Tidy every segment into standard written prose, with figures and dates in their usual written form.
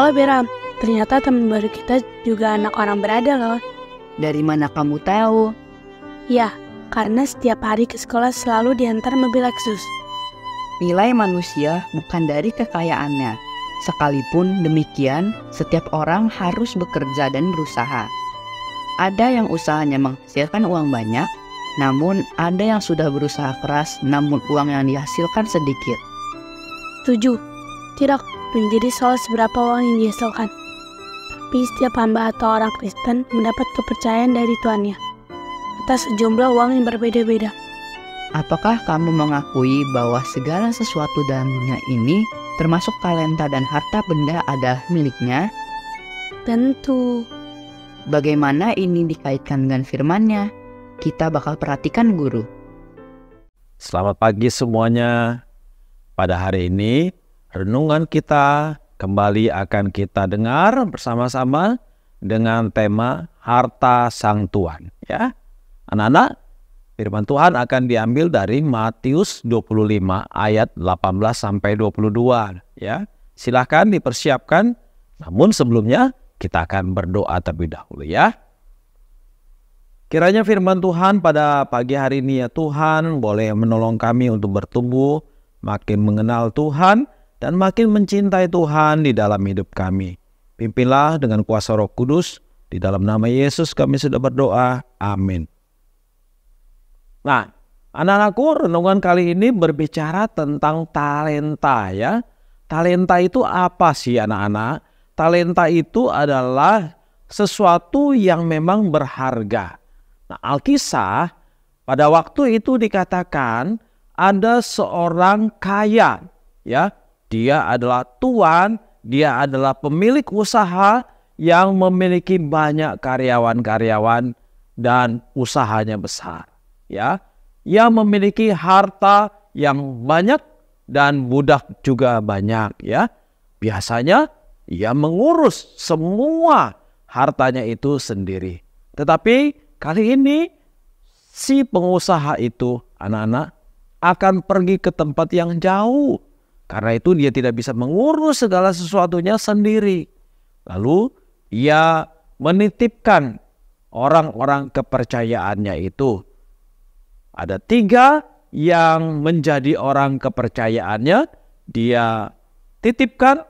Halo Beram, ternyata teman baru kita juga anak orang berada loh. Dari mana kamu tahu? Ya, karena setiap hari ke sekolah selalu diantar mobil Lexus. Nilai manusia bukan dari kekayaannya. Sekalipun demikian, setiap orang harus bekerja dan berusaha. Ada yang usahanya menghasilkan uang banyak, namun ada yang sudah berusaha keras namun uang yang dihasilkan sedikit. Setuju, tidak menjadi soal seberapa uang yang dihasilkan. Tapi setiap hamba atau orang Kristen mendapat kepercayaan dari Tuhannya atas sejumlah uang yang berbeda-beda. Apakah kamu mengakui bahwa segala sesuatu dalam dunia ini, termasuk talenta dan harta benda, adalah miliknya? Tentu. Bagaimana ini dikaitkan dengan firman-Nya? Kita bakal perhatikan guru. Selamat pagi semuanya. Pada hari ini, renungan kita kembali akan kita dengar bersama-sama dengan tema Harta Sang Tuan. Ya, anak-anak, firman Tuhan akan diambil dari Matius 25 ayat 18 sampai 22. Ya, silakan dipersiapkan. Namun sebelumnya kita akan berdoa terlebih dahulu ya. Kiranya firman Tuhan pada pagi hari ini ya Tuhan boleh menolong kami untuk bertumbuh, makin mengenal Tuhan dan makin mencintai Tuhan di dalam hidup kami. Pimpinlah dengan kuasa Roh Kudus. Di dalam nama Yesus kami sudah berdoa. Amin. Nah, anak-anakku, renungan kali ini berbicara tentang talenta ya. Talenta itu apa sih anak-anak? Talenta itu adalah sesuatu yang memang berharga. Nah, Alkisah pada waktu itu dikatakan ada seorang kaya ya. Dia adalah tuan, dia adalah pemilik usaha yang memiliki banyak karyawan-karyawan dan usahanya besar. Ya, ia memiliki harta yang banyak dan budak juga banyak ya. Biasanya ia mengurus semua hartanya itu sendiri. Tetapi kali ini si pengusaha itu anak-anak akan pergi ke tempat yang jauh. Karena itu dia tidak bisa mengurus segala sesuatunya sendiri. Lalu ia menitipkan orang-orang kepercayaannya itu. Ada 3 yang menjadi orang kepercayaannya. Dia titipkan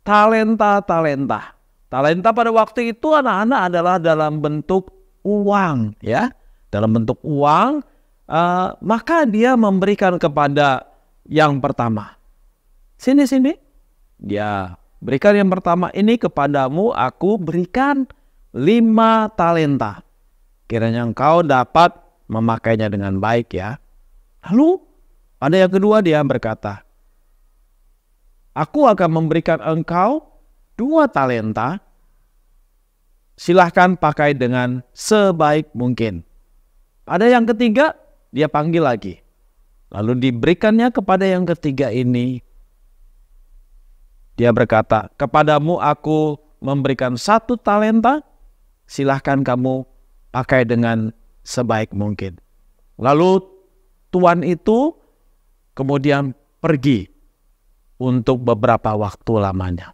talenta-talenta. Talenta pada waktu itu anak-anak adalah dalam bentuk uang ya. Dalam bentuk uang, maka dia memberikan kepada yang pertama. Sini. Dia berikan yang pertama, ini kepadamu aku berikan 5 talenta. Kiranya engkau dapat memakainya dengan baik ya. Lalu pada yang kedua dia berkata, aku akan memberikan engkau 2 talenta. Silahkan pakai dengan sebaik mungkin. Pada yang ketiga dia panggil lagi. Lalu diberikannya kepada yang ketiga ini. Dia berkata, kepadamu aku memberikan 1 talenta. Silahkan kamu pakai dengan sebaik mungkin. Lalu tuan itu kemudian pergi untuk beberapa waktu lamanya.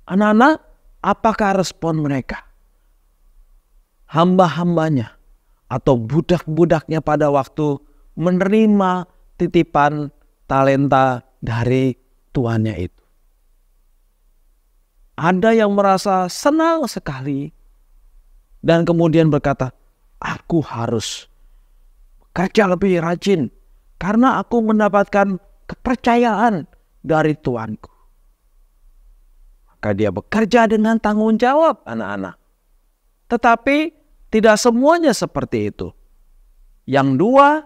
Anak-anak, apakah respon mereka? Hamba-hambanya atau budak-budaknya pada waktu menerima titipan talenta dari tuannya itu. Ada yang merasa senang sekali dan kemudian berkata, aku harus kerja lebih rajin karena aku mendapatkan kepercayaan dari tuanku. Maka dia bekerja dengan tanggung jawab anak-anak. Tetapi tidak semuanya seperti itu. Yang 2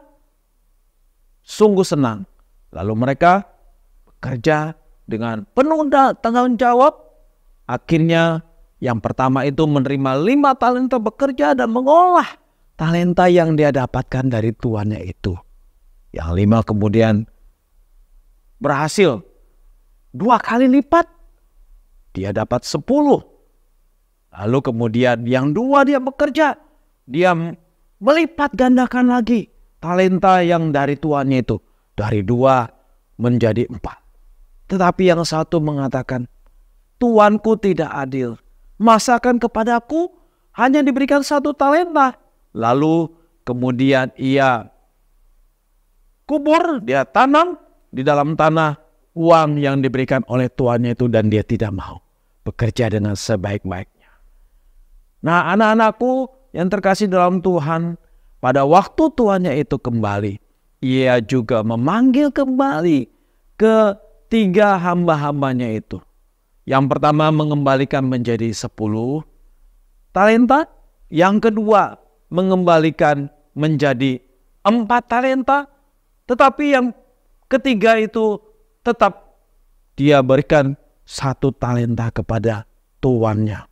sungguh senang. Lalu mereka bekerja dengan penuh tanggung jawab. Akhirnya yang pertama itu menerima 5 talenta bekerja dan mengolah talenta yang dia dapatkan dari tuannya itu. Yang 5 kemudian berhasil 2 kali lipat. Dia dapat 10. Lalu kemudian yang 2 dia bekerja. Dia melipat gandakan lagi talenta yang dari tuannya itu. Dari 2 menjadi 4. Tetapi yang satu mengatakan, Tuanku tidak adil. Masakan kepadaku hanya diberikan 1 talenta. Lalu kemudian ia kubur, dia tanam di dalam tanah uang yang diberikan oleh tuannya itu, dan dia tidak mau bekerja dengan sebaik-baiknya. Nah, anak-anakku yang terkasih dalam Tuhan, pada waktu tuannya itu kembali, ia juga memanggil kembali ketiga hamba-hambanya itu. Yang pertama mengembalikan menjadi 10 talenta. Yang kedua mengembalikan menjadi 4 talenta. Tetapi yang ketiga itu tetap dia berikan 1 talenta kepada tuannya.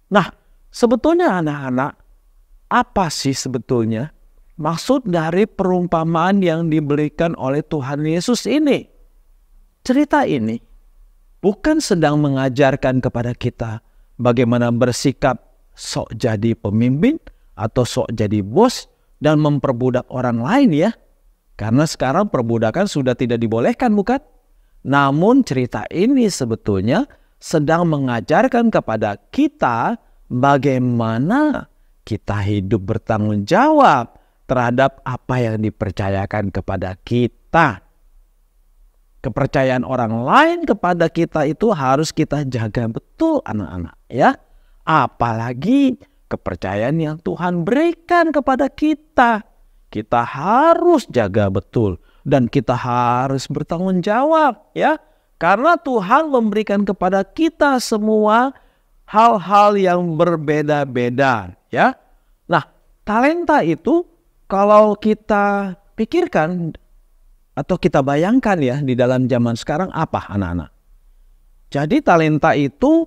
Nah, sebetulnya anak-anak, apa sih sebetulnya maksud dari perumpamaan yang diberikan oleh Tuhan Yesus ini? Cerita ini bukan sedang mengajarkan kepada kita bagaimana bersikap sok jadi pemimpin atau sok jadi bos dan memperbudak orang lain ya. Karena sekarang perbudakan sudah tidak dibolehkan, bukan? Namun cerita ini sebetulnya sedang mengajarkan kepada kita bagaimana kita hidup bertanggung jawab terhadap apa yang dipercayakan kepada kita. Kepercayaan orang lain kepada kita itu harus kita jaga betul, anak-anak ya. Apalagi kepercayaan yang Tuhan berikan kepada kita. Kita harus jaga betul dan kita harus bertanggung jawab ya. Karena Tuhan memberikan kepada kita semua hal-hal yang berbeda-beda ya. Nah, talenta itu kalau kita pikirkan atau kita bayangkan ya di dalam zaman sekarang apa anak-anak? Jadi talenta itu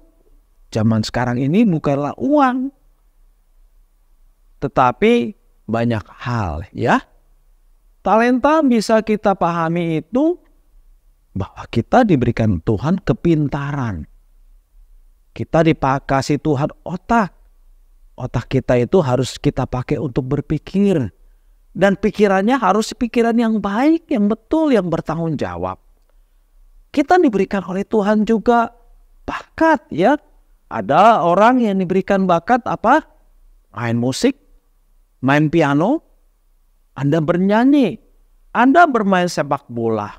zaman sekarang ini bukanlah uang. Tetapi banyak hal ya. Talenta bisa kita pahami itu bahwa kita diberikan Tuhan kepintaran. Kita dikasih Tuhan otak. Otak kita itu harus kita pakai untuk berpikir. Dan pikirannya harus pikiran yang baik, yang betul, yang bertanggung jawab. Kita diberikan oleh Tuhan juga bakat ya. Ada orang yang diberikan bakat apa? Main musik, main piano, Anda bernyanyi, Anda bermain sepak bola,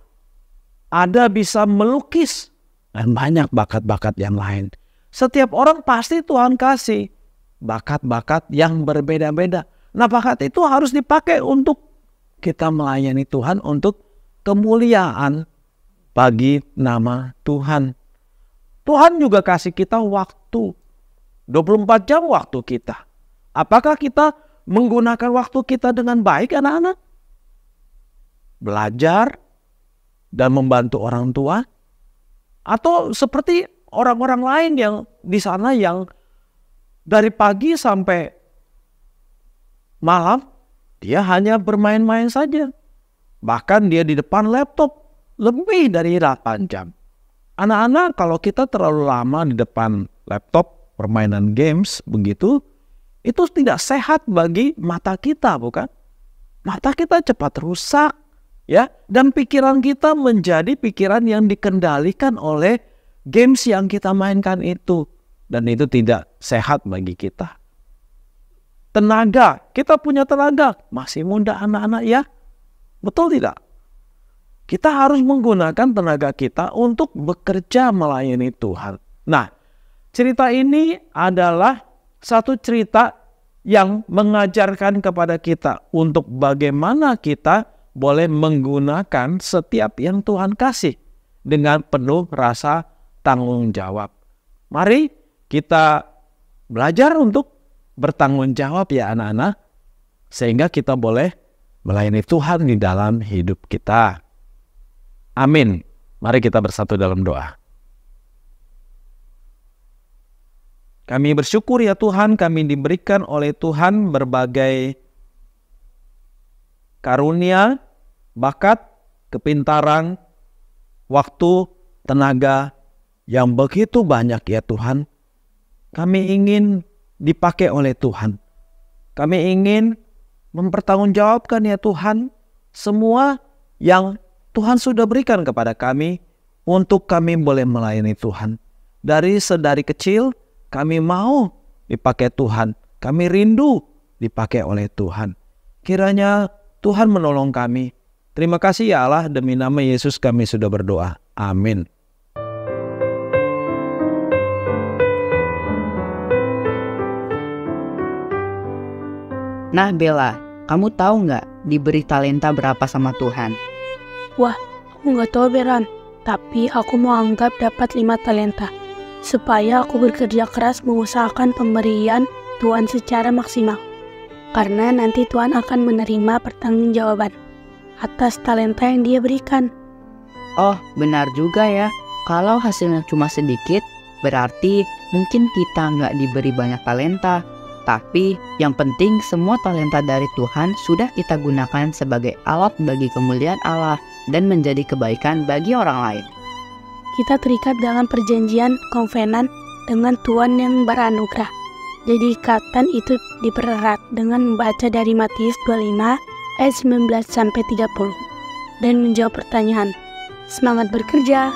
Anda bisa melukis, dan banyak bakat-bakat yang lain. Setiap orang pasti Tuhan kasih bakat-bakat yang berbeda-beda. Nah, bakat itu harus dipakai untuk kita melayani Tuhan, untuk kemuliaan bagi nama Tuhan. Tuhan juga kasih kita waktu, 24 jam waktu kita. Apakah kita menggunakan waktu kita dengan baik, anak-anak? Belajar dan membantu orang tua? Atau seperti orang-orang lain yang di sana yang dari pagi sampai malam dia hanya bermain-main saja. Bahkan dia di depan laptop lebih dari 8 jam. Anak-anak, kalau kita terlalu lama di depan laptop permainan games begitu, itu tidak sehat bagi mata kita, bukan? Mata kita cepat rusak ya, dan pikiran kita menjadi pikiran yang dikendalikan oleh games yang kita mainkan itu, dan itu tidak sehat bagi kita. Tenaga, kita punya tenaga, masih muda anak-anak ya. Betul tidak? Kita harus menggunakan tenaga kita untuk bekerja melayani Tuhan. Nah, cerita ini adalah satu cerita yang mengajarkan kepada kita untuk bagaimana kita boleh menggunakan setiap yang Tuhan kasih dengan penuh rasa tanggung jawab. Mari kita belajar untuk bertanggung jawab ya anak-anak, sehingga kita boleh melayani Tuhan di dalam hidup kita. Amin. Mari kita bersatu dalam doa. Kami bersyukur ya Tuhan, kami diberikan oleh Tuhan berbagai karunia, bakat, kepintaran, waktu, tenaga yang begitu banyak ya Tuhan. Kami ingin dipakai oleh Tuhan. Kami ingin mempertanggungjawabkan ya Tuhan semua yang Tuhan sudah berikan kepada kami untuk kami boleh melayani Tuhan. Sedari kecil kami mau dipakai Tuhan. Kami rindu dipakai oleh Tuhan. Kiranya Tuhan menolong kami. Terima kasih ya Allah, demi nama Yesus kami sudah berdoa. Amin. Nah Bella, kamu tahu nggak diberi talenta berapa sama Tuhan? Wah, aku nggak tahu Beran. Tapi aku mau anggap dapat 5 talenta. Supaya aku bekerja keras mengusahakan pemberian Tuhan secara maksimal. Karena nanti Tuhan akan menerima pertanggungjawaban atas talenta yang Dia berikan. Oh, benar juga ya. Kalau hasilnya cuma sedikit, berarti mungkin kita nggak diberi banyak talenta. Tapi yang penting semua talenta dari Tuhan sudah kita gunakan sebagai alat bagi kemuliaan Allah dan menjadi kebaikan bagi orang lain. Kita terikat dalam perjanjian konvenan dengan Tuhan yang beranugerah. Jadi ikatan itu dipererat dengan membaca dari Matius 25 ayat 19-30 dan menjawab pertanyaan. Semangat bekerja!